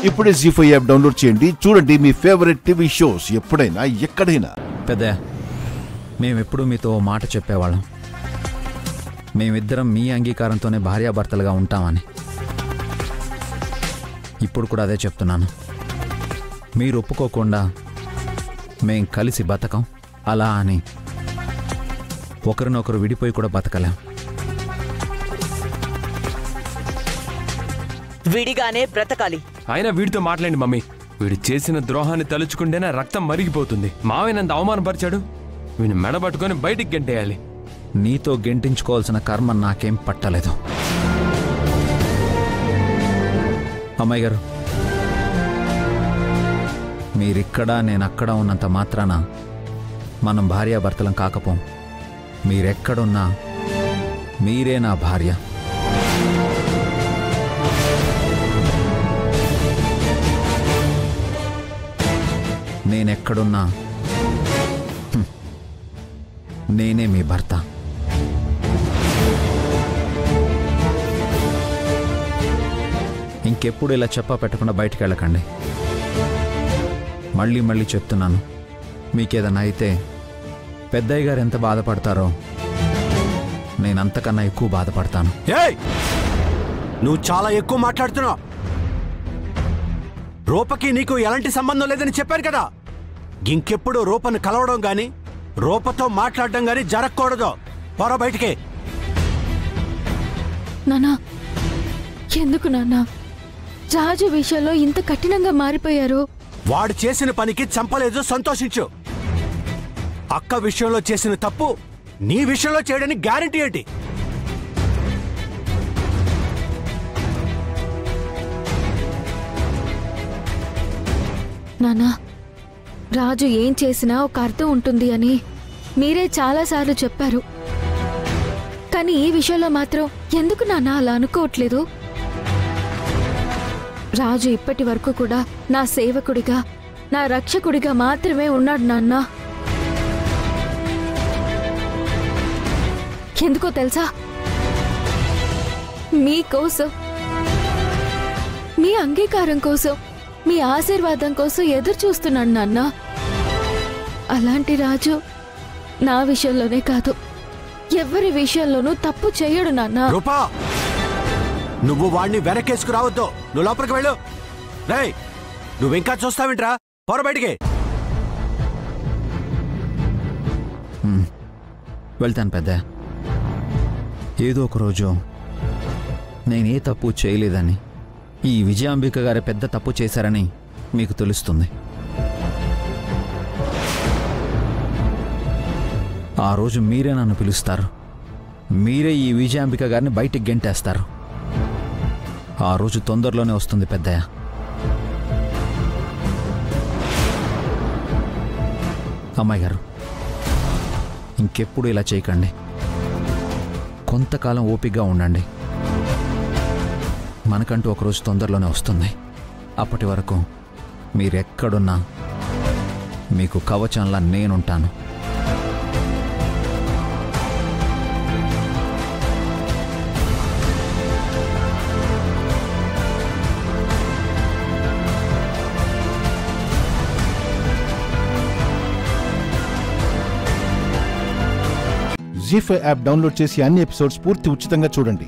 ఇప్పుడే జీ5 app download చేయండి. చూడండి మీ ఫేవరెట్ టీవీ షోస్ ఎప్పుడైనా ఎక్కడైనా. పెద్దయ్య, మేమెప్పుడు మీతో మాట చెప్పేవాళ్ళం. మేమిద్దరం మీ అంగీకారంతోనే భార్యాభర్తలుగా ఉంటామని. ఇప్పుడు కూడా అదే చెప్తున్నాను. మీరు ఒప్పుకోకుండా మేం కలిసి బతకం, అలా అని ఒకరినొకరు విడిపోయి కూడా బతకలేం. విడిగానే బ్రతకాలి. అయినా వీడితో మాట్లాడండి మమ్మీ. వీడు చేసిన ద్రోహాన్ని తలుచుకుంటేనే రక్తం మరిగిపోతుంది. మావేనంత అవమానపరిచాడు. వీడిని మెడబట్టుకొని బయటికి గెంటేయాలి. నీతో గెంటించుకోవాల్సిన కర్మ నాకేం పట్టలేదు. అమ్మాయి గారు, మీరిక్కడ నేనక్కడ ఉన్నంత మాత్రాన మనం భార్యాభర్తలం కాకపోం. మీరెక్కడున్నా మీరే నా భార్య. నేనెక్కడున్నా నేనే మీ భర్త. ఇంకెప్పుడు ఇలా చెప్పా పెట్టకుండా బయటికి వెళ్ళకండి. మళ్ళీ మళ్ళీ చెప్తున్నాను, మీకేదన్నా అయితే పెద్దయ్య గారు ఎంత బాధపడతారో నేనంతకన్నా ఎక్కువ బాధపడతాను. నువ్వు చాలా ఎక్కువ మాట్లాడుతున్నావు. రూపకి నీకు ఎలాంటి సంబంధం లేదని చెప్పారు కదా. ఇంకెప్పుడు రూపను కలవడం గాని రూపతో మాట్లాడడం గాని జరగకూడదు. పొర బయటికి. నానా, ఎందుకు నాన్నా రాజు విషయంలో ఇంత కఠినంగా మారిపోయారు? వాడు చేసిన పనికి చంపలేదు, సంతోషించు. అక్క విషయంలో చేసిన తప్పు నీ విషయంలో చేయడానికి గ్యారెంటీ ఏంటి? నానా, రాజు ఏం చేసినా ఒక అర్థం ఉంటుంది అని మీరే చాలాసార్లు చెప్పారు. కానీ ఈ విషయంలో మాత్రం ఎందుకు నాన్న అలా అనుకోవట్లేదు? రాజు ఇప్పటి వరకు కూడా నా సేవకుడిగా, నా రక్షకుడిగా మాత్రమే ఉన్నాడు నాన్న. ఎందుకో తెలుసా? మీకోసం, మీ అంగీకారం కోసం, మీ ఆశీర్వాదం కోసం ఎదురు చూస్తున్నాడు నాన్న. అలాంటి రాజు నా విషయంలోనే కాదు, ఎవరి విషయంలోనూ తప్పు చేయడు నాన్న. రూపా, నువ్వు వాడిని వెనకేసుకురావద్దు. నువ్వు లోపలికి వెళ్ళు. రేయ్, నువ్వింకా చూస్తావేంట్రా? పొర బయటికి. వెళ్తాను పెద్ద. ఏదో ఒక రోజు నేనే తప్పు చేయలేదని, ఈ విజయాంబిక గారి పెద్ద తప్పు చేశారని మీకు తెలుస్తుంది. ఆ రోజు మీరే నన్ను పిలుస్తారు. మీరే ఈ విజయాంబిక గారిని బయటికి గెంటేస్తారు. ఆ రోజు తొందరలోనే వస్తుంది పెద్దయ్య. అమ్మాయి గారు, ఇంకెప్పుడు ఇలా చేయకండి. కొంతకాలం ఓపికగా ఉండండి. మనకంటూ ఒకరోజు తొందరలోనే వస్తుంది. అప్పటి వరకు మీరెక్కడున్నా మీకు కవచంలా నేనుంటాను. జీ5 యాప్ డౌన్లోడ్ చేసి అన్ని ఎపిసోడ్స్ పూర్తి ఉచితంగా చూడండి.